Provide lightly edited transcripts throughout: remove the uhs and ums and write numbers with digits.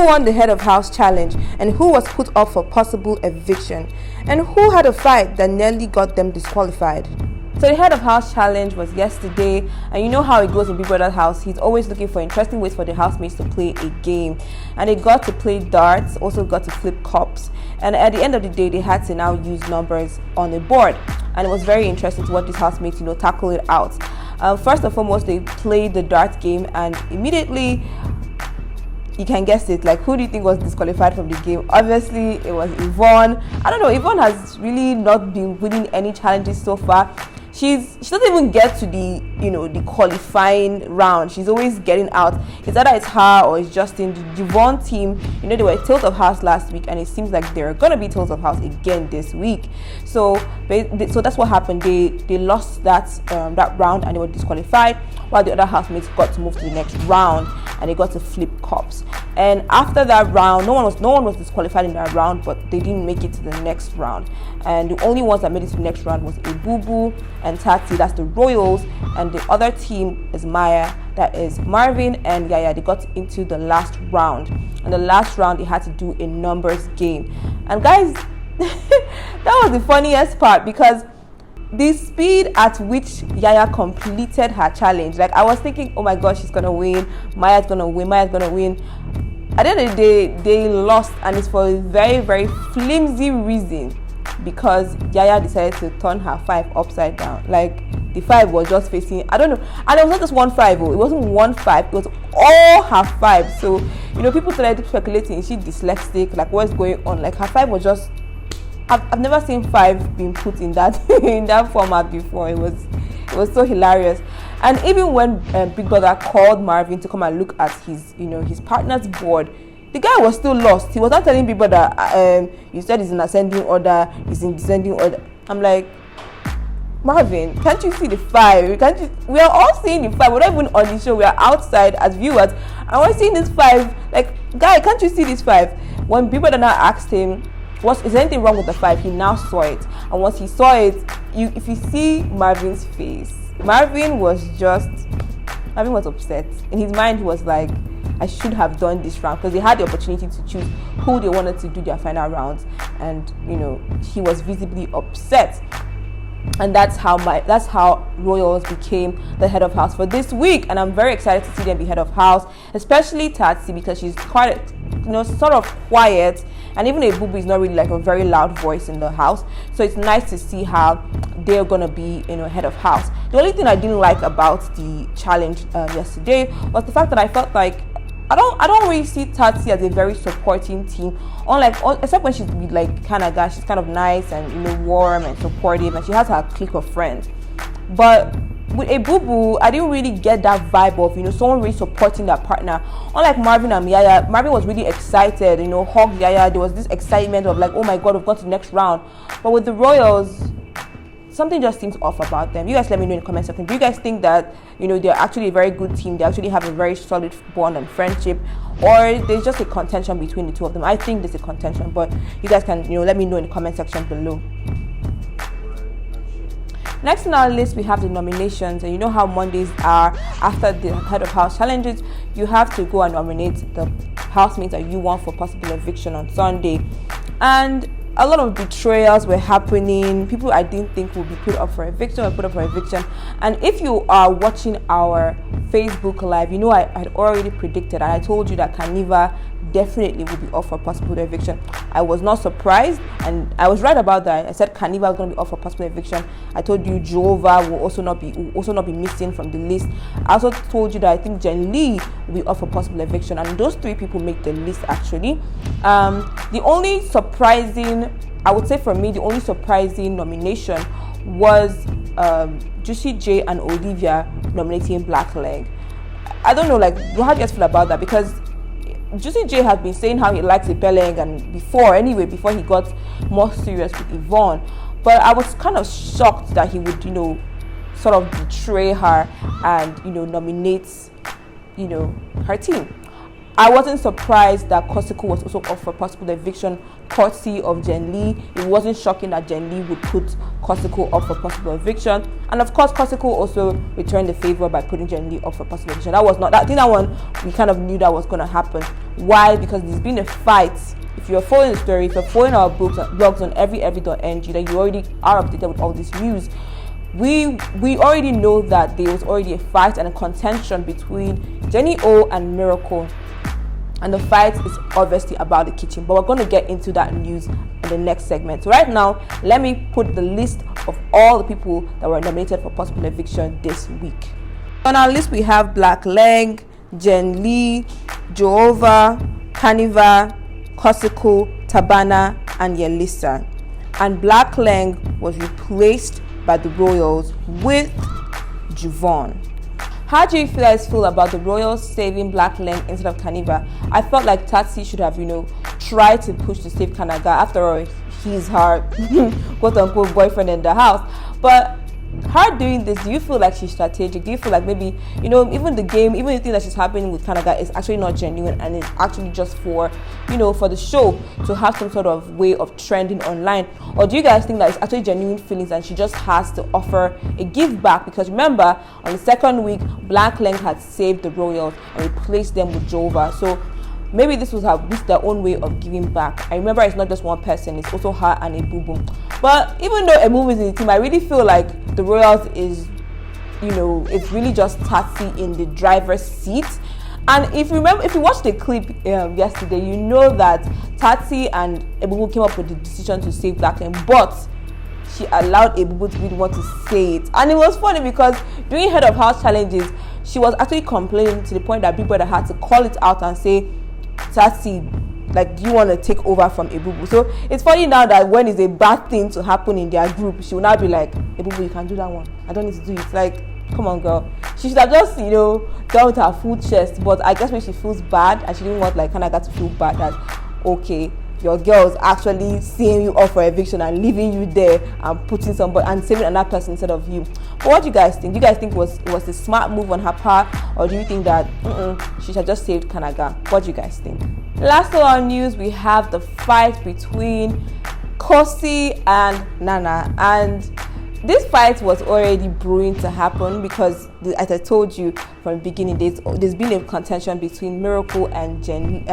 who won the head of house challenge, and who was put up for possible eviction, and who had a fight that nearly got them disqualified. So the head of house challenge was yesterday, and you know how it goes in Big Brother's house. He's always looking for interesting ways for the housemates to play a game, and they got to play darts, also got to flip cups, and at the end of the day they had to now use numbers on the board, and it was very interesting to watch these housemates tackle it out. First and foremost, they played the dart game, and immediately, you can guess it, like, who do you think was disqualified from the game? Obviously it was Yvonne. I don't know, Yvonne has really not been winning any challenges so far. She doesn't even get to the the qualifying round. She's always getting out. It's either it's her or it's Justin. The Yvonne team, they were Tales of House last week, and it seems like they're gonna be Tales of House again this week. So that's what happened. They lost that round, and they were disqualified, while the other housemates got to move to the next round, and they got to flip cups. And after that round, no one was disqualified in that round, but they didn't make it to the next round. And the only ones that made it to the next round was Ebubu and Tati, that's the Royals, and the other team is Maya, that is Marvin and Yaya. They got into the last round, and the last round they had to do a numbers game. And guys, that was the funniest part, because the speed at which Yaya completed her challenge, like, I was thinking, oh my gosh, she's gonna win, Maya's gonna win. At the end of the day, they lost, and it's for a very, very flimsy reason, because Yaya decided to turn her 5 upside down. Like, the 5 was just facing, I don't know, and it was not just 1 5, it wasn't 1 5, it was all her 5. So people started speculating, is she dyslexic, like, what's going on? Like, her 5 was just, I've never seen 5 being put in that in that format before. It was so hilarious. And even when Big Brother called Marvin to come and look at his his partner's board, the guy was still lost. He was not telling Big Brother, you said it's in ascending order, it's in descending order. I'm like, Marvin, can't you see the 5? We are all seeing the 5. We're not even on the show. We are outside as viewers, and we're seeing this 5. Like, guy, can't you see this 5? When Big Brother now asked him, is there anything wrong with the 5? He now saw it, and once he saw it, if you see Marvin's face, Marvin was upset. In his mind, he was like, I should have done this round, because they had the opportunity to choose who they wanted to do their final rounds, and he was visibly upset. And that's how Royals became the head of house for this week, and I'm very excited to see them be head of house, especially Tatsi, because she's quite sort of quiet, and even Ebubu is not really like a very loud voice in the house. So it's nice to see how they're gonna be head of house. The only thing I didn't like about the challenge yesterday was the fact that I felt like I don't really see Tati as a very supporting team, except when she's with like Kanaga. She's kind of nice and warm and supportive, and she has her clique of friends. But with Ebubu, I didn't really get that vibe of someone really supporting their partner. Unlike Marvin and Yaya, Marvin was really excited, hugged Yaya. There was this excitement of like, oh my god, we've got to the next round. But with the Royals, something just seems off about them. You guys let me know in the comment section. Do you guys think that they're actually a very good team, they actually have a very solid bond and friendship, or there's just a contention between the two of them? I think there's a contention, but you guys can let me know in the comment section below. Next on our list, we have the nominations, and you know how Mondays are. After the head of house challenges, you have to go and nominate the housemates that you want for possible eviction on Sunday. And a lot of betrayals were happening. People I didn't think would be put up for eviction were put up for eviction. And if you are watching our Facebook live, I had already predicted, and I told you that Carnival definitely will be up for possible eviction. I was not surprised, and I was right about that. I said Carnival is going to be up for possible eviction. I told you Jova will also not be missing from the list. I also told you that I think Jen Lee will be up for possible eviction, and those 3 people make the list actually. The only surprising, I would say for me, the only surprising nomination was Juicy J and Olivia nominating Blackleg. I don't know, like, how do you guys feel about that? Because Juicy J had been saying how he likes Epeleng, and before he got more serious with Yvonne. But I was kind of shocked that he would, sort of betray her and, nominate, her team. I wasn't surprised that Kosiko was also up for possible eviction courtesy of Jen Lee. It wasn't shocking that Jen Lee would put Kosiko up for possible eviction, and of course Kosiko also returned the favor by putting Jen Lee up for possible eviction. That was not that. I think that one we kind of knew that was going to happen. Why? Because there's been a fight. If you're following the story, if you're following our blogs on every.ng, then you already are updated with all this news. We already know that there was already a fight and a contention between Jenny O and Miracle, and the fight is obviously about the kitchen, but we're going to get into that news in the next segment. So right now, let me put the list of all the people that were nominated for possible eviction this week. On our list, we have Black Leg, Jen Lee, Jehovah, Kaniva, Kosiko, Tabana, and Yelisa. And Black Leg was replaced by the Royals with Juvon. How do you guys feel about the Royals saving Black Leg instead of Kaniva? I felt like Tatsi should have, tried to push to save Kanaga. After all, he's her quote-unquote boyfriend in the house. But her doing this, do you feel like she's strategic? Do you feel like maybe, even the game, even the thing that she's happening with Kanaga is actually not genuine and it's actually just for, for the show to have some sort of way of trending online? Or do you guys think that it's actually genuine feelings and she just has to offer a give back? Because remember, on the second week, Black Leg had saved the Royals and replaced them with Jova. So maybe this was their own way of giving back. I remember it's not just one person, it's also her and Ebubu. But even though Ebubu is in the team, I really feel like the Royals is, it's really just Tatsi in the driver's seat. And if you watched the clip yesterday, you know that Tatsi and Ebubu came up with the decision to save Black Leg, but she allowed Ebubu to be the one to say it. And it was funny because during Head of House challenges, she was actually complaining to the point that Big Brother had to call it out and say, Tatsi, do you want to take over from Ebubu? So it's funny now that when it's a bad thing to happen in their group, she will now be like, Ebubu, you can do that one. I don't need to do it. Come on, girl. She should have just, done with her full chest. But I guess when she feels bad, and she didn't want Kanaga to feel bad, that, okay, your girl's actually seeing you off for eviction and leaving you there and putting somebody and saving another person instead of you. But what do you guys think? Do you guys think it was a smart move on her part, or do you think that she should have just saved Kanaga? What do you guys think? Last of our news, we have the fight between Kosi and Nana, and this fight was already brewing to happen because, as I told you from the beginning, there's been a contention between Miracle and Jenny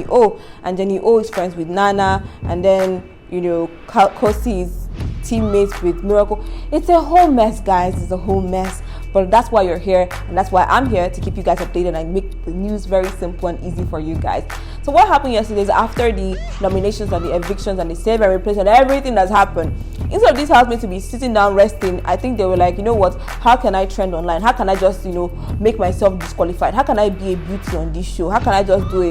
O. And Jenny O is friends with Nana, and then Kosi is teammates with Miracle. It's a whole mess, guys. It's a whole mess. But that's why you're here, and that's why I'm here, to keep you guys updated and make the news very simple and easy for you guys. So what happened yesterday is, after the nominations and the evictions and the save and replace and everything that's happened, instead of these housemates to be sitting down resting, I think they were like, you know what, how can I trend online? How can I just, make myself disqualified? How can I be a beauty on this show? How can I just do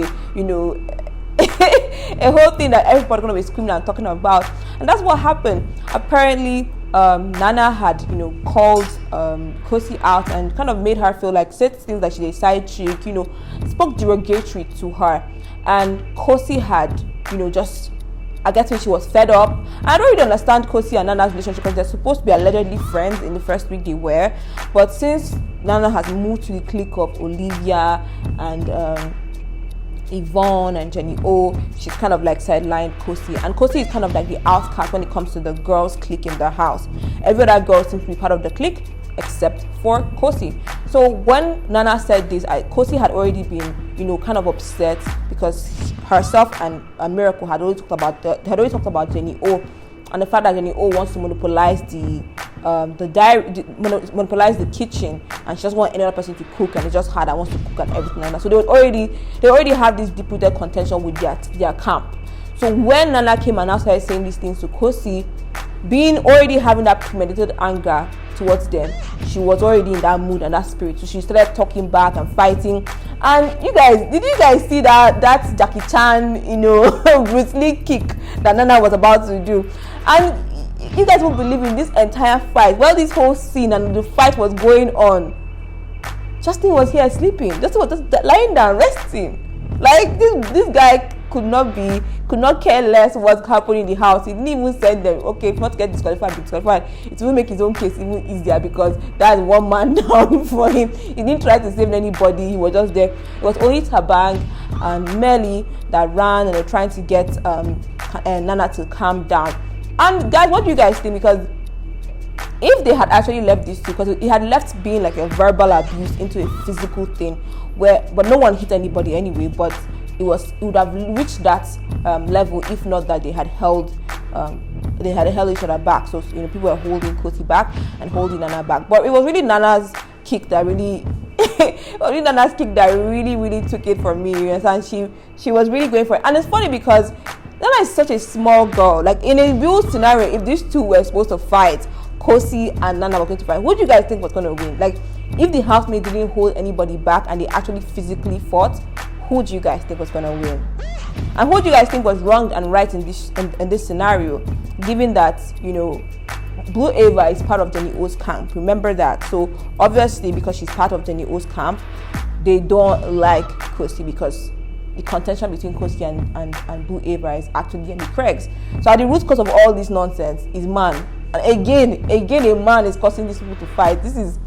a whole thing that everybody's gonna be screaming and talking about? And that's what happened. Apparently, Nana had, called Kosi out and kind of made her feel like, said things like she's a side chick, spoke derogatory to her. And Kosi had, just, I guess when she was fed up. I don't really understand Kosi and Nana's relationship because they're supposed to be allegedly friends. In the first week they were. But since Nana has moved to the clique of Olivia and Yvonne and Jenny O, she's kind of sidelined Kosi, and Kosi is kind of the outcast when it comes to the girls clique in the house. Every other girl seems to be part of the clique except for Kosi. So when Nana said this, Kosi had already been kind of upset because herself and Miracle had already talked about Jenny O, and the fact that Jenny O wants to monopolize monopolize the kitchen, and she doesn't want any other person to cook, and it's just her that wants to cook and everything like that. So they already have this deep-rooted contention with their camp. So when Nana came and now started saying these things to Kosi, already having that premeditated anger towards them, she was already in that mood and that spirit. So she started talking back and fighting. And did you guys see that Jackie Chan, Bruce Lee kick that Nana was about to do? And you guys won't believe in this entire fight. While this whole scene and the fight was going on, Justin was here sleeping. Justin was just lying down, resting. This guy could not care less what's happening in the house. He didn't even send them, okay, if not get disqualified, it will make his own case even easier because that's one man down for him. He didn't try to save anybody. He was just there. It was only Tabang and Melly that ran and were trying to get Nana to calm down. And guys, what do you guys think? Because if they had actually left these two, because it had left being like a verbal abuse into a physical thing, but no one hit anybody anyway, but it would have reached that level if not that they had held each other back. So people were holding Kosi back and holding Nana back, but it was really Nana's kick that really really took it from me. You understand? She was really going for it. And it's funny because Nana is such a small girl. Like, in a real scenario, if these two were supposed to fight, Kosi and Nana were going to fight, who do you guys think was going to win? Like, if the housemaid didn't hold anybody back and they actually physically fought, who do you guys think was going to win? And who do you guys think was wrong and right in this scenario, given that Blue Ava is part of Jenny O's camp? Remember that. So obviously, because she's part of Jenny O's camp, they don't like Kosi, because the contention between Kosi and Blue Ava is actually Jenny Craig's. So at the root cause of all this nonsense is man. And again, a man is causing these people to fight. This is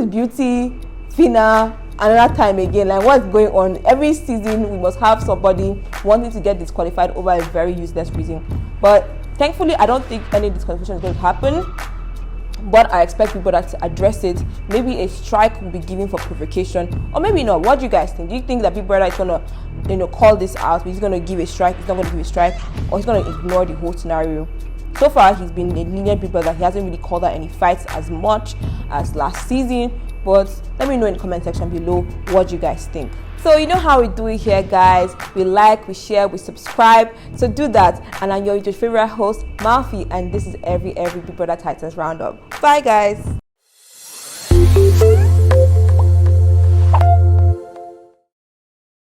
Beauty, Fina, another time again. Like, what's going on? Every season we must have somebody wanting to get disqualified over a very useless reason. But thankfully, I don't think any disqualification is going to happen. But I expect people to address it. Maybe a strike will be given for provocation, or maybe not. What do you guys think? Do you think that Big Brother is gonna call this out? He's gonna give a strike. He's not gonna give a strike, or he's gonna ignore the whole scenario? So far, he's been a lenient Big Brother. He hasn't really called out any fights as much as last season. But let me know in the comment section below what you guys think. So you know how we do it here, guys. We like, we share, we subscribe. So do that. And I'm your favorite host, Malfi, and this is every Big Brother Titans roundup. Bye, guys.